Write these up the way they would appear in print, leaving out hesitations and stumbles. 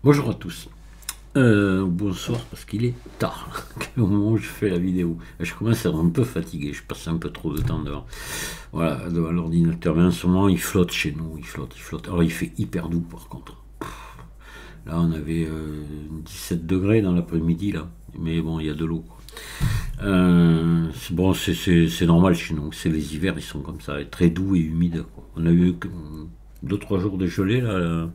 Bonjour à tous. Bonsoir parce qu'il est tard au moment où je fais la vidéo. Je commence à être un peu fatigué, je passe un peu trop de temps devant, voilà, devant l'ordinateur. Mais en ce moment il flotte chez nous, il flotte, il flotte. Alors il fait hyper doux par contre. Là on avait 17 degrés dans l'après-midi là, mais bon il y a de l'eau, quoi. Bon, c'est normal chez nous, c'est les hivers, ils sont comme ça, très doux et humides, quoi. On a eu 2-3 jours de gelée là,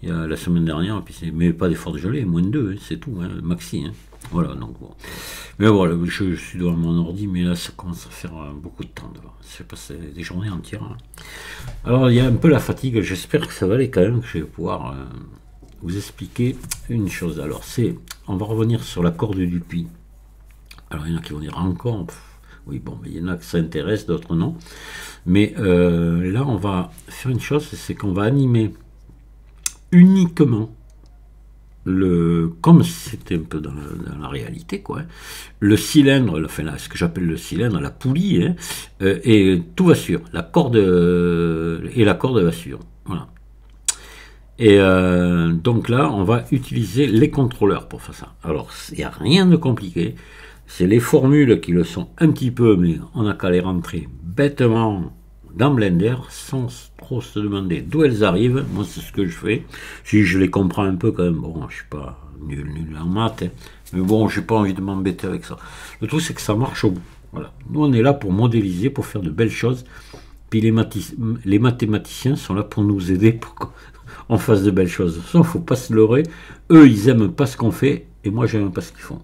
il y a la semaine dernière, puis mais pas d'effort de gelée, moins de 2, hein, c'est tout, hein, maxi. Hein. Voilà, donc bon. Mais voilà, je suis devant mon ordi, mais là ça commence à faire beaucoup de temps devant. C'est passé des journées entières. Hein. Alors il y a un peu la fatigue, j'espère que ça va aller quand même, que je vais pouvoir vous expliquer une chose. Alors on va revenir sur la corde du puits. Alors il y en a qui vont dire encore, oui bon, mais il y en a qui s'intéressent, d'autres non. Mais là on va faire une chose, c'est qu'on va animer uniquement comme c'était un peu dans la réalité, quoi, hein, le cylindre, enfin là, ce que j'appelle le cylindre, la poulie, hein, et tout va sur, la corde et la corde va sur, voilà. Et donc là, on va utiliser les contrôleurs pour faire ça. Alors, il n'y a rien de compliqué. C'est les formules qui le sont un petit peu, mais on n'a qu'à les rentrer bêtement dans Blender sans trop se demander d'où elles arrivent. Moi, c'est ce que je fais. Si je les comprends un peu quand même, bon, je suis pas nul en maths, hein, mais bon, j'ai pas envie de m'embêter avec ça. Le truc, c'est que ça marche au bout. Voilà. Nous, on est là pour modéliser, pour faire de belles choses. Puis les mathématiciens sont là pour nous aider pour qu'on fasse de belles choses. Ça, il ne faut pas se leurrer. Eux, ils aiment pas ce qu'on fait, et moi, j'aime pas ce qu'ils font.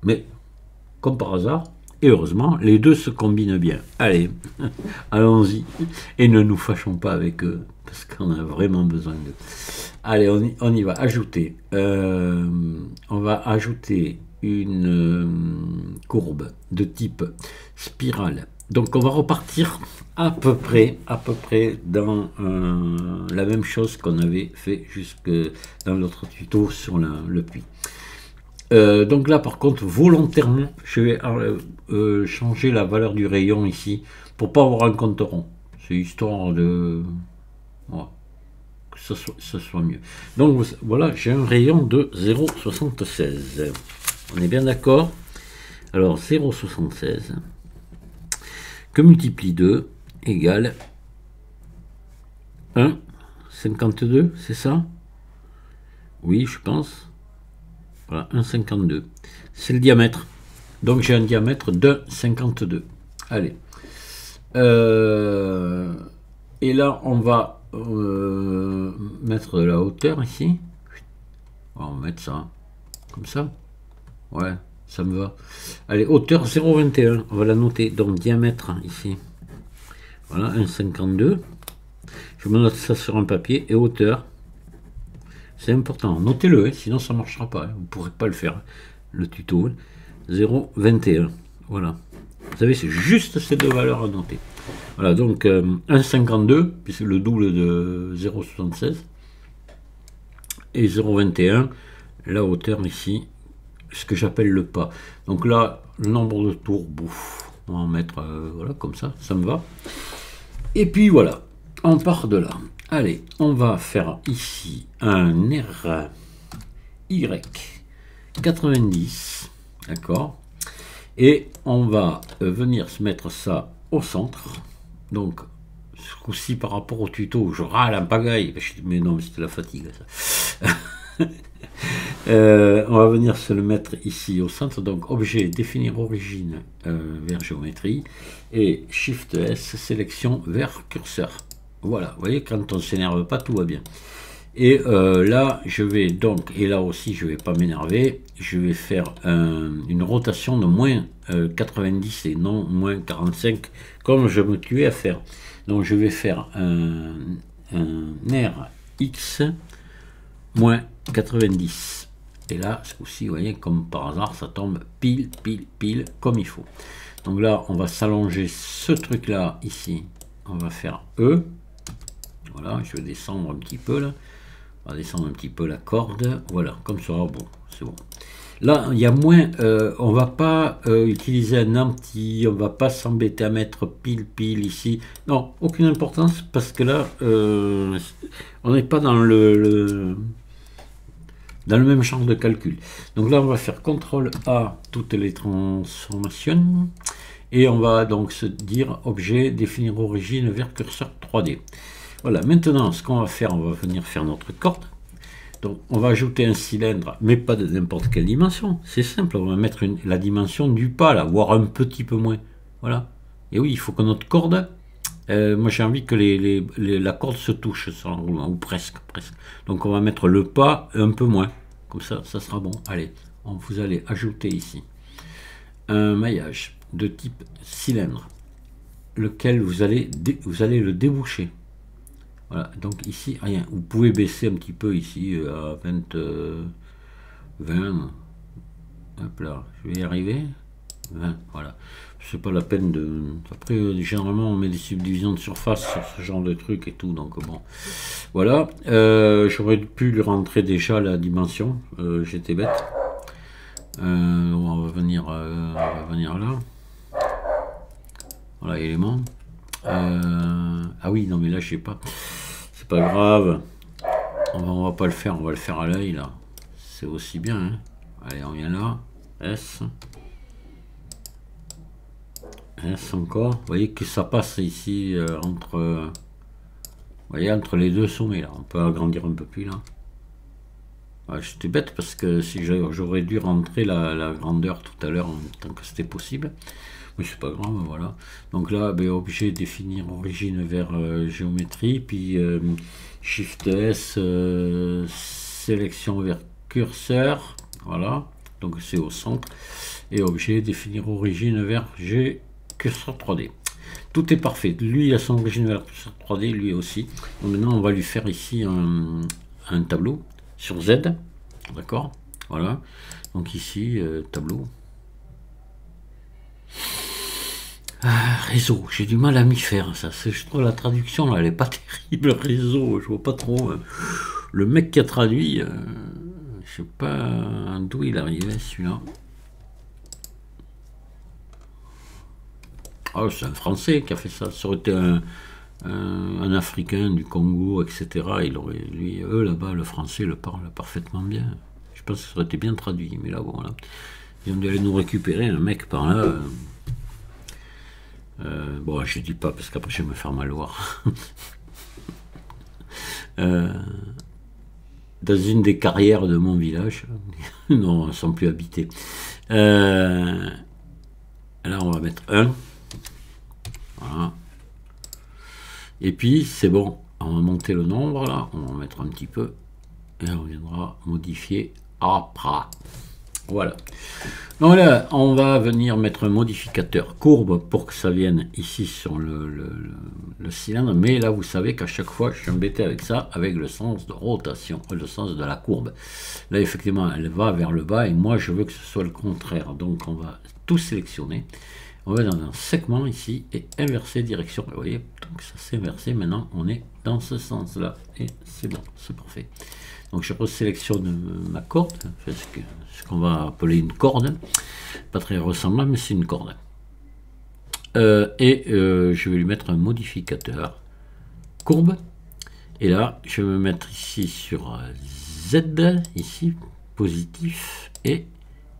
Mais comme par hasard, et heureusement, les deux se combinent bien. Allez, allons-y. Et ne nous fâchons pas avec eux, parce qu'on a vraiment besoin d'eux. Allez, on y va. Ajouter. On va ajouter une courbe de type spirale. Donc on va repartir à peu près dans la même chose qu'on avait fait jusque dans l'autre tuto sur le puits. Donc là par contre volontairement je vais changer la valeur du rayon ici pour pas avoir un compte rond. C'est histoire de voilà, que ça soit mieux. Donc voilà, j'ai un rayon de 0,76. On est bien d'accord. Alors 0,76 que multiplie 2 égale 1,52, c'est ça? Oui, je pense. Voilà, 1,52. C'est le diamètre. Donc j'ai un diamètre de 52. Allez. Et là, on va mettre de la hauteur ici. On va mettre ça. Comme ça. Ouais, ça me va. Allez, hauteur 0,21. On va la noter. Donc diamètre ici. Voilà, 1,52. Je me note ça sur un papier. Et hauteur. C'est important. Notez-le, hein, sinon ça ne marchera pas. Hein. Vous ne pourrez pas le faire. Le tuto. 0,21. Voilà. Vous savez, c'est juste ces deux valeurs à noter. Voilà, donc 1,52, puisque le double de 0,76. Et 0,21, la hauteur ici, ce que j'appelle le pas. Donc là, le nombre de tours, bouffe. On va en mettre, voilà, comme ça me va. Et puis voilà, on part de là. Allez, on va faire ici un RY 90, d'accord. Et on va venir se mettre ça au centre. Donc, ce coup-ci, par rapport au tuto, je râle en pagaille. Mais non, c'était la fatigue, ça. On va venir se le mettre ici au centre. Donc, objet, définir origine vers géométrie. Et Shift S, sélection vers curseur. Voilà, vous voyez, quand on ne s'énerve pas, tout va bien. Et là, je vais donc, et là aussi, je ne vais pas m'énerver, je vais faire une rotation de moins 90 et non moins 45, comme je me tuais à faire. Donc, je vais faire un RX moins 90. Et là, ce coup-ci, vous voyez, comme par hasard, ça tombe pile, comme il faut. Donc là, on va s'allonger ce truc-là, ici. On va faire E. Voilà, je vais descendre un petit peu, là. On va descendre un petit peu la corde. Voilà, comme ça, bon, c'est bon. Là, il y a moins, on va pas utiliser un anti, on va pas s'embêter à mettre pile ici. Non, aucune importance, parce que là, on n'est pas dans dans le même champ de calcul. Donc là, on va faire CTRL A, toutes les transformations, et on va donc se dire objet, définir origine vers curseur 3D. Voilà, maintenant, ce qu'on va faire, on va venir faire notre corde. Donc, on va ajouter un cylindre, mais pas de n'importe quelle dimension. C'est simple, on va mettre la dimension du pas, là, voire un petit peu moins. Voilà. Et oui, il faut que notre corde, moi j'ai envie que la corde se touche sans roulement, ou presque. Donc, on va mettre le pas un peu moins. Comme ça, ça sera bon. Allez, vous allez ajouter ici un maillage de type cylindre, lequel vous allez le déboucher. Voilà, donc ici, rien. Vous pouvez baisser un petit peu ici à 20. Hop là, je vais y arriver. 20, voilà. C'est pas la peine de... Après, généralement, on met des subdivisions de surface sur ce genre de truc et tout, donc bon. Voilà. J'aurais pu lui rentrer déjà la dimension. J'étais bête. On va venir là. Voilà, élément. Ah oui, non mais là je sais pas. C'est pas grave. On va pas le faire, on va le faire à l'œil là. C'est aussi bien. Hein. Allez, on vient là. S. S encore. Vous voyez que ça passe ici entre. Vous voyez, entre les deux sommets là. On peut agrandir un peu plus là. Ah, j'étais bête parce que si j'aurais dû rentrer la grandeur tout à l'heure en tant que c'était possible. Mais c'est pas grave, voilà. Donc là, objet définir origine vers géométrie, puis Shift S, sélection vers curseur, voilà. Donc c'est au centre. Et objet définir origine vers curseur 3D. Tout est parfait. Lui, il a son origine vers curseur 3D, lui aussi. Donc maintenant, on va lui faire ici un tableau sur Z, d'accord. Voilà. Donc ici, tableau. Réseau, j'ai du mal à m'y faire, ça. Je trouve la traduction là, elle est pas terrible. Réseau, je vois pas trop. Le mec qui a traduit, je sais pas d'où il arrivait celui-là. Ah, c'est un Français qui a fait ça. Ça aurait été un Africain du Congo, etc. Il aurait, lui, eux là-bas, le français le parle parfaitement bien. Je pense que ça aurait été bien traduit, mais là, bon, là, ils ont dû aller nous récupérer un mec par là. Bon, je dis pas parce qu'après je vais me faire mal voir. Dans une des carrières de mon village, non, elles ne sont plus habitées. Là, on va mettre 1. Voilà. Et puis, c'est bon, on va monter le nombre là, on va en mettre un petit peu. Et on viendra modifier après. Voilà. Donc là, on va venir mettre un modificateur courbe pour que ça vienne ici sur le cylindre. Mais là, vous savez qu'à chaque fois, je suis embêté avec ça, avec le sens de rotation, le sens de la courbe. Là, effectivement, elle va vers le bas et moi, je veux que ce soit le contraire. Donc, on va tout sélectionner. On va dans un segment ici et inverser direction. Vous voyez, donc ça s'est inversé. Maintenant, on est dans ce sens-là et c'est bon, c'est parfait. Donc je resélectionne ma corde, ce qu'on va appeler une corde, pas très ressemblant, mais c'est une corde. Je vais lui mettre un modificateur courbe. Et là, je vais me mettre ici sur Z, ici, positif, et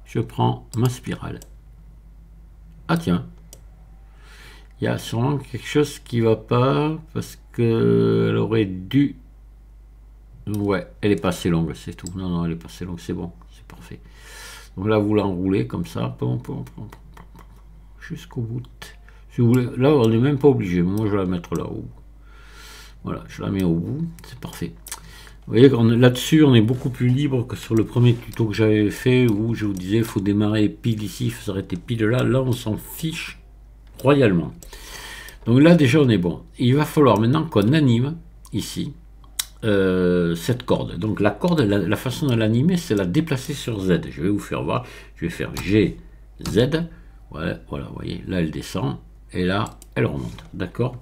je prends ma spirale. Ah tiens, il y a sûrement quelque chose qui va pas, parce qu'elle aurait dû... Ouais, elle est pas assez longue, c'est tout. Non, non, elle est pas assez longue, c'est bon, c'est parfait. Donc là, vous l'enroulez comme ça, jusqu'au bout. Si vous voulez, là, on n'est même pas obligé. Moi, je vais la mettre là-haut. Voilà, je la mets au bout, c'est parfait. Vous voyez, là-dessus, on est beaucoup plus libre que sur le premier tuto que j'avais fait, où je vous disais, il faut démarrer pile ici, il faut s'arrêter pile là. Là, on s'en fiche royalement. Donc là, déjà, on est bon. Il va falloir maintenant qu'on anime ici. Cette corde. Donc la corde, la façon de l'animer, c'est la déplacer sur Z. Je vais vous faire voir. Je vais faire G, Z. Voilà, voilà, vous voyez, là elle descend et là elle remonte. D'accord.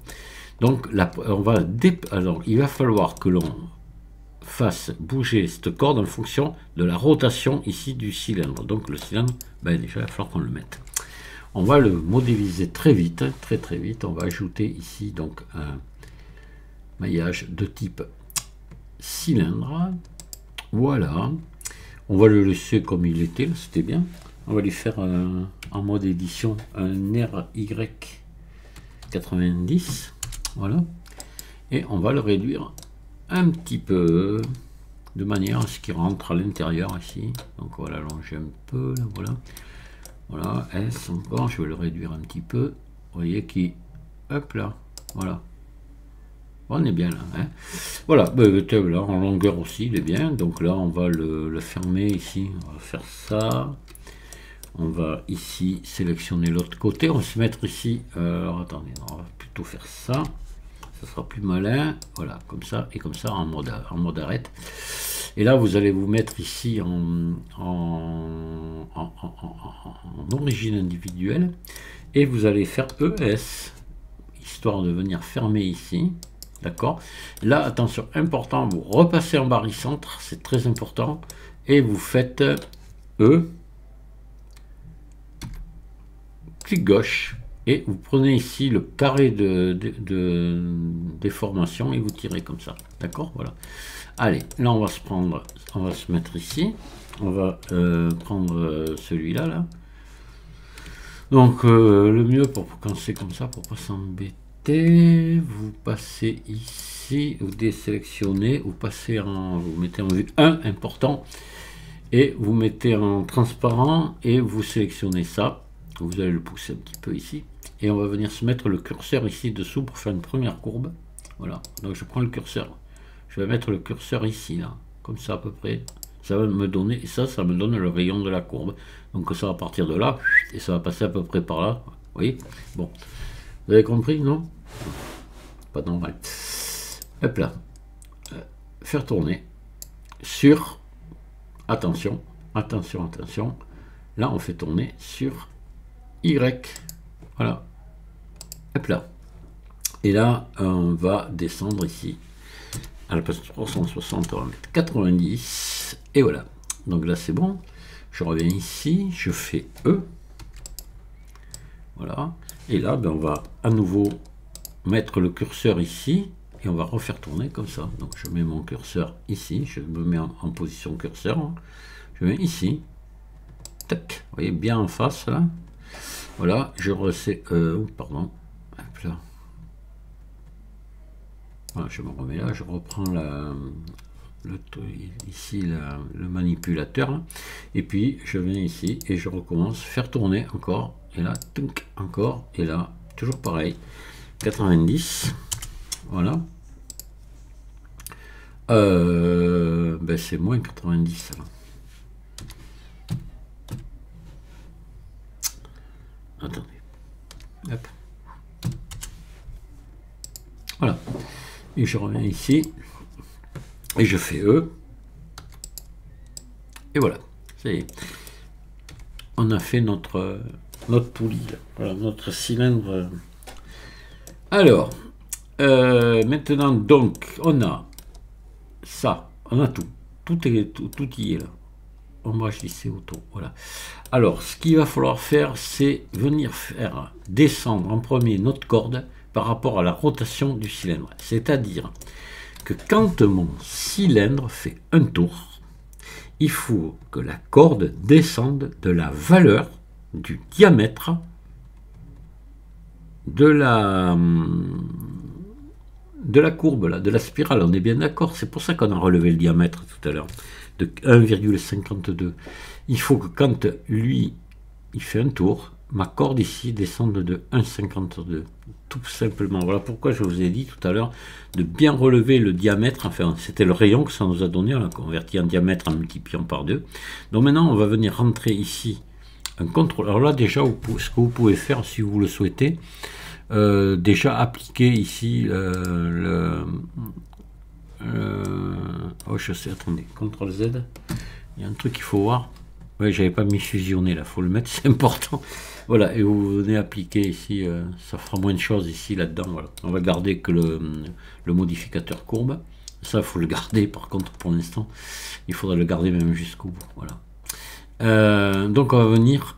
Donc là, alors il va falloir que l'on fasse bouger cette corde en fonction de la rotation ici du cylindre. Donc le cylindre, déjà il va falloir qu'on le mette. On va le modéliser très vite, très vite. On va ajouter ici donc un maillage de type cylindre, voilà, On va le laisser comme il était, c'était bien. On va lui faire en mode édition un RY90. Voilà. Et on va le réduire un petit peu de manière à ce qu'il rentre à l'intérieur ici. Donc on va l'allonger un peu, là, voilà. Voilà, S encore, je vais le réduire un petit peu. Vous voyez qui, hop là, voilà. On est bien là, hein. Voilà, là, en longueur aussi, il est bien. Donc là, on va le fermer ici. On va faire ça. On va ici sélectionner l'autre côté. On va se mettre ici. Alors attendez, on va plutôt faire ça. Ça sera plus malin. Voilà, comme ça et comme ça en mode arrête. Et là, vous allez vous mettre ici en origine individuelle. Et vous allez faire ES, histoire de venir fermer ici. D'accord. Là, attention, important, vous repassez en barycentre, c'est très important. Et vous faites E, clic gauche, et vous prenez ici le carré de déformation et vous tirez comme ça. D'accord. Voilà. Allez, là, on va se mettre ici. On va prendre celui-là, là. Donc, le mieux quand c'est comme ça, pour pas s'embêter. Vous passez ici, vous désélectionnez, vous mettez en vue 1, important, et vous mettez en transparent, et vous sélectionnez ça, vous allez le pousser un petit peu ici, et on va venir se mettre le curseur ici dessous pour faire une première courbe. Voilà, donc je prends le curseur, je vais mettre le curseur ici, là, comme ça à peu près, ça va me donner, et ça me donne le rayon de la courbe, donc ça va partir de là, et ça va passer à peu près par là, vous voyez, bon. Vous avez compris, non? Pas normal. Hop là. Faire tourner sur... Attention, attention, attention. Là, on fait tourner sur Y. Voilà. Hop là. Et là, on va descendre ici. À la place de 360, on va mettre 90. Et voilà. Donc là, c'est bon. Je reviens ici. Je fais E. Voilà. Et là, on va à nouveau mettre le curseur ici et on va refaire tourner comme ça. Donc je mets mon curseur ici, je me mets en position curseur, je mets ici, tac, vous voyez bien en face là. Voilà, je resserre, pardon, hop là. Voilà, je me remets là, je reprends ici le manipulateur là. Et puis je viens ici et je recommence, faire tourner encore. Et là, tunk, encore, et là, toujours pareil, 90, voilà. C'est moins 90, là. Attendez. Hop. Voilà. Et je reviens ici, et je fais E. Et voilà, ça y est. On a fait notre poulie, voilà, notre cylindre. Alors, maintenant, donc, on a ça, on a tout y est là. Ombrage lissé autour, voilà. Alors, ce qu'il va falloir faire, c'est venir faire descendre en premier notre corde par rapport à la rotation du cylindre. C'est-à-dire que quand mon cylindre fait un tour, il faut que la corde descende de la valeur du diamètre de la courbe, là, de la spirale. On est bien d'accord, c'est pour ça qu'on a relevé le diamètre tout à l'heure, de 1,52. Il faut que quand lui, il fait un tour, ma corde ici descende de 1,52. Tout simplement. Voilà pourquoi je vous ai dit tout à l'heure de bien relever le diamètre. Enfin, c'était le rayon que ça nous a donné. On a converti en diamètre en multipliant par 2. Donc maintenant, on va venir rentrer ici un contrôle. Alors là, déjà, ce que vous pouvez faire, si vous le souhaitez, déjà appliquer ici oh, je sais, attendez, CTRL Z. Il y a un truc qu'il faut voir. Oui, j'avais pas mis fusionner là, faut le mettre, c'est important. Voilà, et vous venez appliquer ici, ça fera moins de choses ici, là-dedans. Voilà. On va garder que le modificateur courbe. Ça, il faut le garder, par contre, pour l'instant. Il faudra le garder même jusqu'au bout. Voilà. Donc, on va venir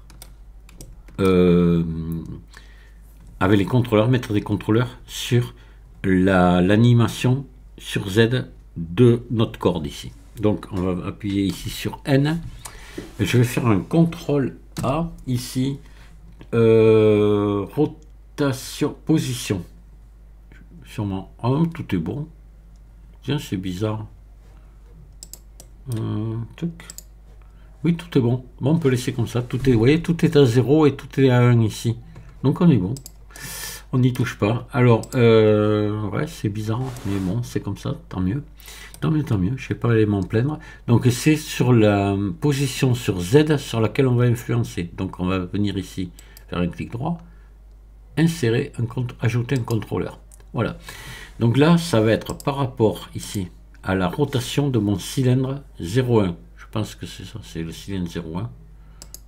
avec les contrôleurs, mettre des contrôleurs sur l'animation sur Z de notre corde ici. Donc on va appuyer ici sur N. Et je vais faire un CTRL A ici. Rotation, position. Sûrement. Ah non, tout est bon. Tiens, c'est bizarre. Oui, tout est bon. Bon, on peut laisser comme ça. Tout est, vous voyez, tout est à 0 et tout est à 1 ici. Donc on est bon. On n'y touche pas. Alors, ouais, c'est bizarre, mais bon, c'est comme ça, tant mieux. Tant mieux, tant mieux. Je ne vais pas aller m'en plaindre. Donc c'est sur la position sur Z sur laquelle on va influencer. Donc on va venir ici, faire un clic droit, insérer, ajouter un contrôleur. Voilà. Donc là, ça va être par rapport ici à la rotation de mon cylindre 0,1. Je pense que c'est ça, c'est le cylindre 0,1.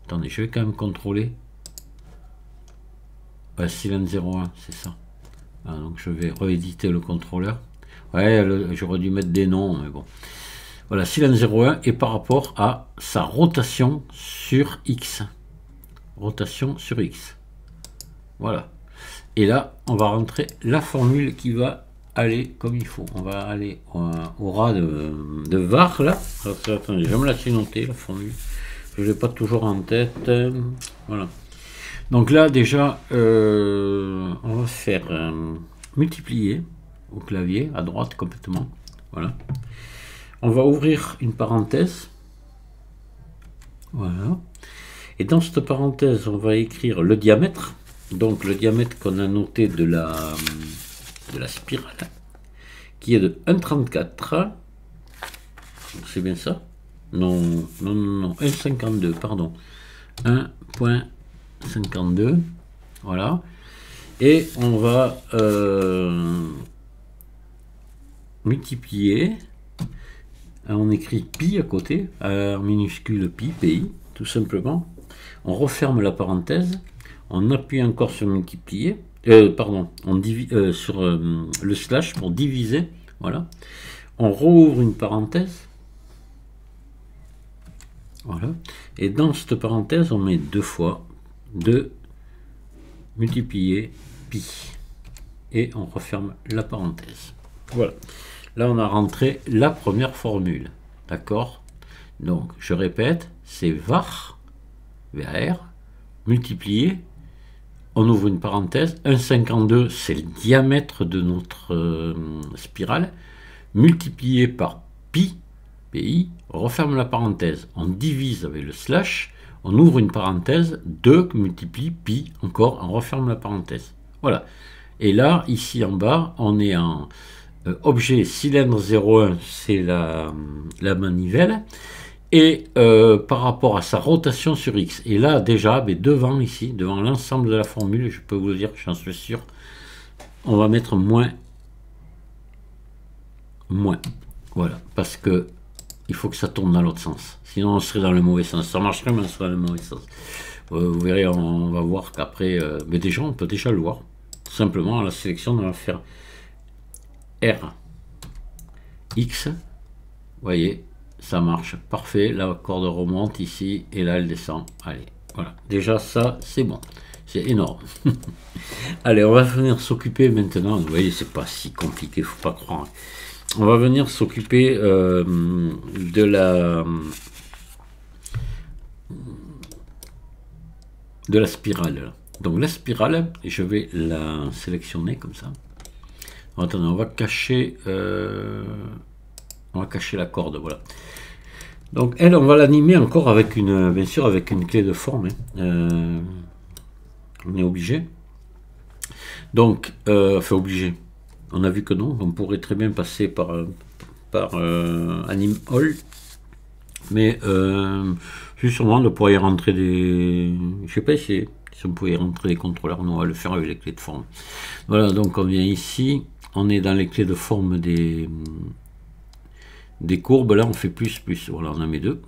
Attendez, je vais quand même contrôler. Ouais, cylindre 0,1, c'est ça. Ah, donc je vais rééditer le contrôleur. Ouais, j'aurais dû mettre des noms, mais bon. Voilà, cylindre 0,1 et par rapport à sa rotation sur X. Rotation sur X. Voilà. Et là, on va rentrer la formule qui va aller comme il faut. On va aller au ras de var, là. Alors, attendez, je vais me la noter, la formule. Je ne l'ai pas toujours en tête. Voilà. Donc là, déjà, on va faire multiplier au clavier, à droite complètement. Voilà. On va ouvrir une parenthèse. Voilà. Et dans cette parenthèse, on va écrire le diamètre. Donc le diamètre qu'on a noté de la spirale, qui est de 1,34. C'est bien ça? Non, non, non, non, 1,52, pardon. 1,52. Voilà. Et on va multiplier. On écrit pi à côté, en minuscule pi, pi, tout simplement. On referme la parenthèse. On appuie encore sur multiplier. Pardon, on divise sur le slash pour diviser. Voilà. On rouvre une parenthèse. Voilà. Et dans cette parenthèse, on met deux fois 2 multiplier pi. Et on referme la parenthèse. Voilà. Là, on a rentré la première formule. D'accord? Donc, je répète, c'est var, var, multiplié. On ouvre une parenthèse. 1,52, c'est le diamètre de notre spirale. Multiplié par pi, pi, on referme la parenthèse. On divise avec le slash. On ouvre une parenthèse. 2 multiplie pi, encore, on referme la parenthèse. Voilà. Et là, ici en bas, on est en... objet cylindre 0,1, c'est la manivelle, et par rapport à sa rotation sur X. Et là, déjà, mais devant ici, devant l'ensemble de la formule, je peux vous dire, j'en suis sûr, on va mettre moins. Voilà, parce que il faut que ça tourne dans l'autre sens. Sinon, on serait dans le mauvais sens. Ça marcherait, mais on serait dans le mauvais sens. Vous verrez, on va voir qu'après, mais déjà, on peut déjà le voir. Tout simplement, à la sélection, on va faire R, X, vous voyez, ça marche, parfait, la corde remonte ici, et là elle descend, allez, voilà, déjà ça, c'est bon, c'est énorme. Allez, on va venir s'occuper maintenant, vous voyez, c'est pas si compliqué, faut pas croire, on va venir s'occuper de la spirale. Donc la spirale, je vais la sélectionner comme ça. Attendez, on va cacher la corde, voilà. Donc elle, on va l'animer encore avec une, bien sûr, avec une clé de forme. On est obligé. Donc, enfin obligé. On a vu que non. On pourrait très bien passer par Anim All, mais sûrement on pourrait y rentrer des, je sais pas si on pouvait y rentrer des contrôleurs. Non, on va le faire avec les clés de forme. Voilà, donc on vient ici. On est dans les clés de forme des courbes. Là, on fait plus. Voilà, on en met 2.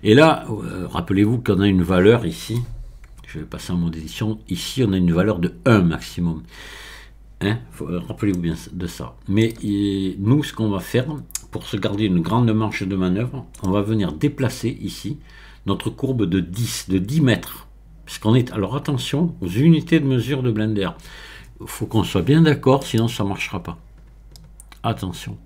Et là, rappelez-vous qu'on a une valeur ici. Je vais passer en mode édition. Ici, on a une valeur de 1 maximum. Hein, rappelez-vous bien de ça. Mais nous, ce qu'on va faire, pour se garder une grande marge de manœuvre, on va venir déplacer ici notre courbe de 10 mètres. Puisqu'on est... Alors attention aux unités de mesure de Blender. Il faut qu'on soit bien d'accord, sinon ça ne marchera pas. Attention.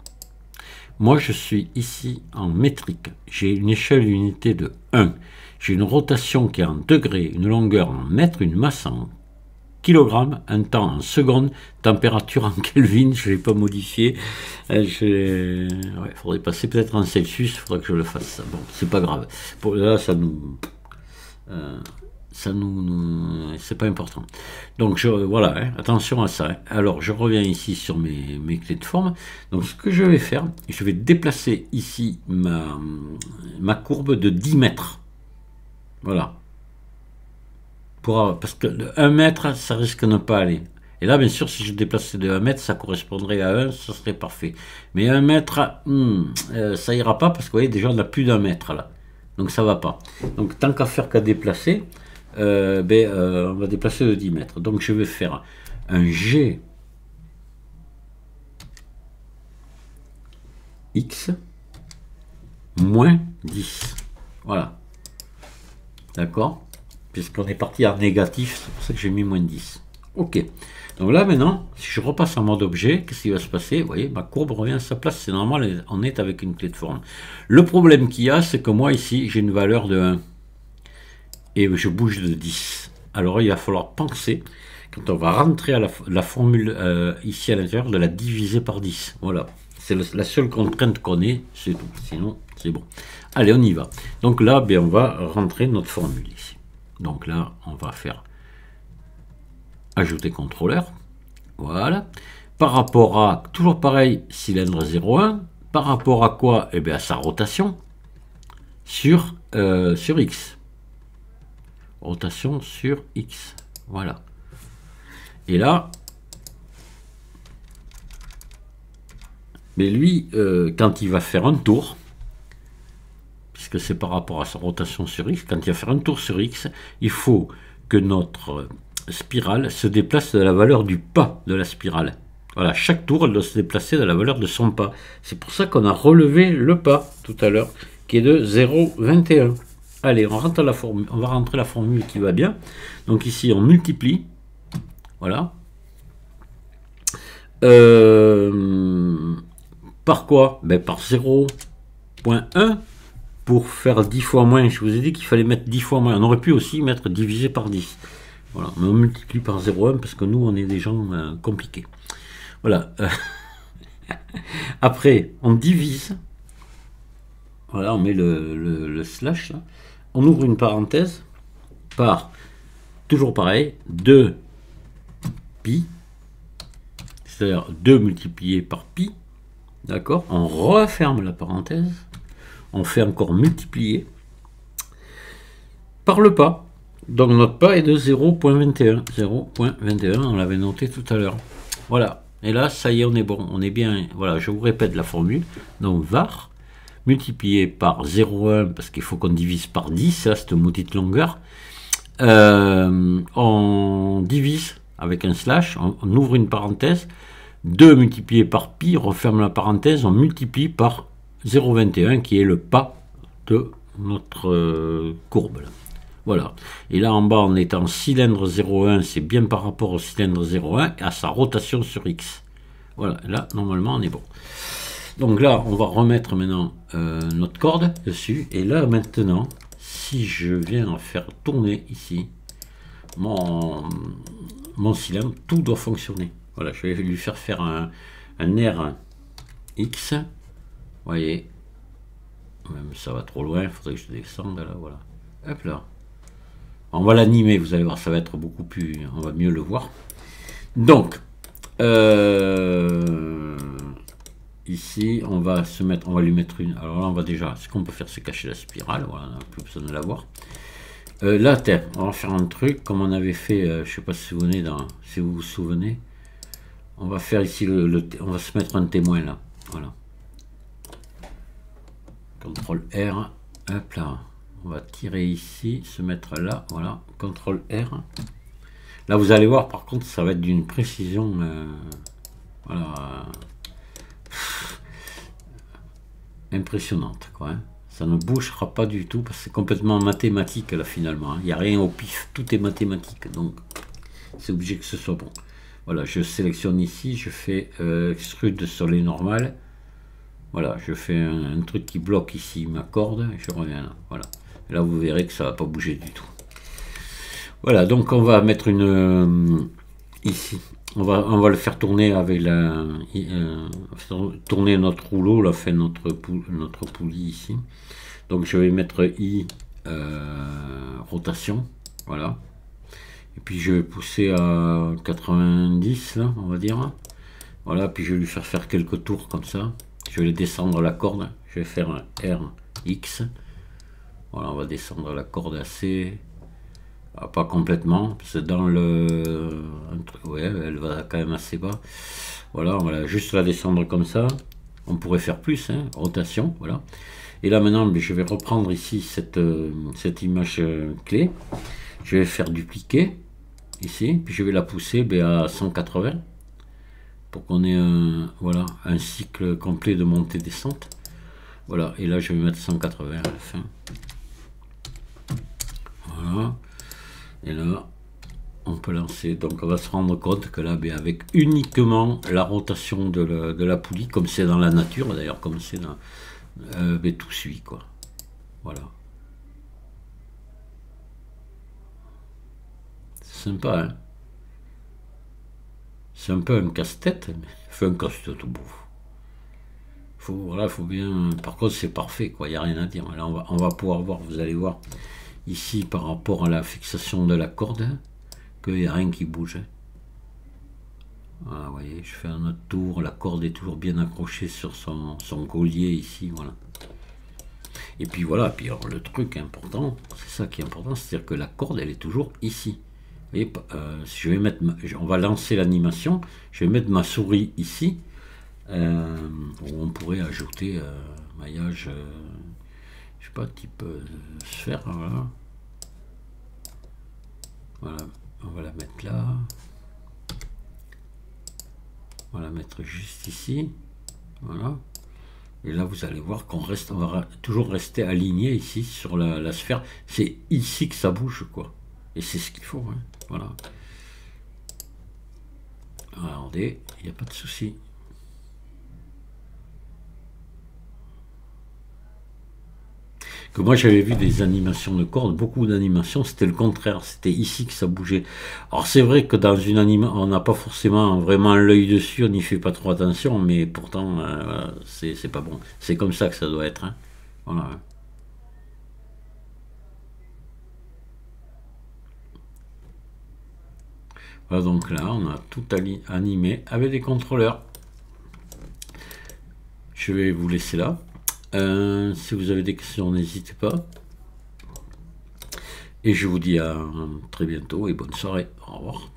moi je suis ici en métrique. J'ai une échelle d'unité de 1. J'ai une rotation qui est en degrés, une longueur en mètres, une masse en kilogrammes, un temps en secondes, température en Kelvin, je ne l'ai pas modifié. Faudrait passer peut-être en Celsius, il faudrait que je le fasse. Ça. Bon, c'est pas grave. Pour là, ça nous c'est pas important. Donc voilà, hein, attention à ça. Hein. Alors je reviens ici sur mes clés de forme. Donc ce que je vais faire, je vais déplacer ici ma courbe de 10 mètres. Voilà. Parce que de 1 mètre, ça risque de ne pas aller. Et là, bien sûr, si je déplaçais de 1 mètre, ça correspondrait à 1, ça serait parfait. Mais 1 mètre, ça ira pas parce que vous voyez, déjà, on a plus d'1 mètre là. Donc ça va pas. Donc tant qu'à faire qu'à déplacer, on va déplacer de 10 mètres. Donc je vais faire un G X moins 10. Voilà. D'accord? Puisqu'on est parti en négatif, c'est pour ça que j'ai mis moins 10. Ok. Donc là maintenant, si je repasse en mode objet, qu'est-ce qui va se passer? Vous voyez, ma courbe revient à sa place, c'est normal, on est avec une clé de forme. Le problème qu'il y a, c'est que moi ici, j'ai une valeur de 1. Et je bouge de 10. Alors il va falloir penser, quand on va rentrer à la formule ici à l'intérieur, de la diviser par 10. Voilà. C'est la seule contrainte qu'on ait, c'est tout. Sinon, c'est bon. Allez, on y va. Donc là, on va rentrer notre formule ici. Donc là, on va faire ajouter contrôleur. Voilà. Par rapport à, toujours pareil, cylindre 0,1. Par rapport à quoi? Eh bien, à sa rotation sur X. Rotation sur X. Voilà. Et là, mais lui, quand il va faire un tour, puisque c'est par rapport à sa rotation sur X, quand il va faire un tour sur X, il faut que notre spirale se déplace de la valeur du pas de la spirale. Voilà, chaque tour, elle doit se déplacer de la valeur de son pas. C'est pour ça qu'on a relevé le pas tout à l'heure, qui est de 0,21. Allez, on va rentrer la formule qui va bien. Donc ici, on multiplie. Voilà. Par quoi? Par 0,1 pour faire 10 fois moins. Je vous ai dit qu'il fallait mettre 10 fois moins. On aurait pu aussi mettre divisé par 10. Voilà, mais on multiplie par 0,1 parce que nous, on est des gens compliqués. Voilà. Après, on divise. Voilà, on met le slash là. On ouvre une parenthèse par, toujours pareil, 2 pi, c'est-à-dire 2 multiplié par pi, d'accord? On referme la parenthèse, on fait encore multiplier par le pas. Donc notre pas est de 0,21. 0,21, on l'avait noté tout à l'heure. Voilà, et là, ça y est, on est bon, on est bien. Voilà, je vous répète la formule. Donc var multiplié par 0,1 parce qu'il faut qu'on divise par 10, là, cette maudite longueur. On divise avec un slash, on ouvre une parenthèse, 2 multiplié par pi, on referme la parenthèse, on multiplie par 0,21 qui est le pas de notre courbe. Là. Voilà. Et là en bas, on est en cylindre 0,1, c'est bien par rapport au cylindre 0,1 et à sa rotation sur X. Voilà, là, normalement, on est bon. Donc là, on va remettre maintenant notre corde dessus. Et là, maintenant, si je viens faire tourner ici mon cylindre, tout doit fonctionner. Voilà, je vais lui faire un R X. Vous voyez, même ça va trop loin, il faudrait que je descende là, voilà. Hop là. On va l'animer, vous allez voir, ça va être beaucoup plus, on va mieux le voir. Donc, ici, on va lui mettre une. Alors là, on va déjà, ce qu'on peut faire, c'est cacher la spirale. Voilà, on n'a plus besoin de la voir. Là, on va faire un truc comme on avait fait. Je ne sais pas si vous vous souvenez. On va faire ici on va se mettre un témoin là. Voilà. CTRL R. Hop là. On va tirer ici, se mettre là. Voilà. CTRL R. Là, vous allez voir, par contre, ça va être d'une précision. Voilà. Impressionnante, quoi. Hein. Ça ne bougera pas du tout parce que c'est complètement mathématique là finalement. Il n'y a rien au pif, tout est mathématique. Donc, c'est obligé que ce soit bon. Voilà, je sélectionne ici, je fais extrude sur les normales. Voilà, je fais un truc qui bloque ici ma corde, et je reviens là. Voilà. Et là, vous verrez que ça va pas bouger du tout. Voilà, donc on va mettre une ici. On va le faire tourner avec tourner notre rouleau, là, fait notre poulie ici. Donc je vais mettre I rotation, voilà. Et puis je vais pousser à 90 là, on va dire. Voilà, puis je vais lui faire quelques tours comme ça. Je vais descendre la corde. Je vais faire un RX. Voilà, on va descendre la corde assez. Pas complètement, parce que dans le. Ouais, elle va quand même assez bas. Voilà, on va juste la descendre comme ça. On pourrait faire plus, hein, rotation, voilà. Et là maintenant, je vais reprendre ici cette image clé. Je vais faire dupliquer ici, puis je vais la pousser à 180 pour qu'on ait voilà, un cycle complet de montée-descente. Voilà, et là je vais mettre 180 à la fin. Voilà. Et là, on peut lancer. Donc on va se rendre compte que là, avec uniquement la rotation de la poulie, comme c'est dans la nature d'ailleurs, comme c'est dans... tout suit, quoi. Voilà. C'est sympa, hein. C'est un peu un casse-tête, mais fait un casse-tête au bout. Voilà, faut bien... Par contre, c'est parfait, quoi. Il n'y a rien à dire. Là, on va pouvoir voir, vous allez voir, ici, par rapport à la fixation de la corde, hein, qu'il n'y a rien qui bouge. Hein. Voilà, vous voyez, je fais un autre tour, la corde est toujours bien accrochée sur son collier ici, voilà. Et puis voilà, puis alors le truc important, c'est ça qui est important, c'est-à-dire que la corde, elle est toujours ici. Vous voyez, si je vais mettre, on va lancer l'animation, je vais mettre ma souris ici, où on pourrait ajouter maillage, je sais pas, type sphère, voilà. Voilà, on va la mettre là. On va la mettre juste ici. Voilà. Et là, vous allez voir qu'on reste, on va toujours rester aligné ici sur la sphère. C'est ici que ça bouge, quoi. Et c'est ce qu'il faut. Hein. Voilà. Regardez, il n'y a pas de souci. Que moi j'avais vu des animations de cordes, beaucoup d'animations, c'était le contraire, c'était ici que ça bougeait. Alors c'est vrai que dans une animation, on n'a pas forcément vraiment l'œil dessus, on n'y fait pas trop attention, mais pourtant c'est pas bon. C'est comme ça que ça doit être. Hein. Voilà. Voilà, donc là on a tout animé avec des contrôleurs. Je vais vous laisser là. Si vous avez des questions, n'hésitez pas. Et je vous dis à très bientôt et bonne soirée. Au revoir.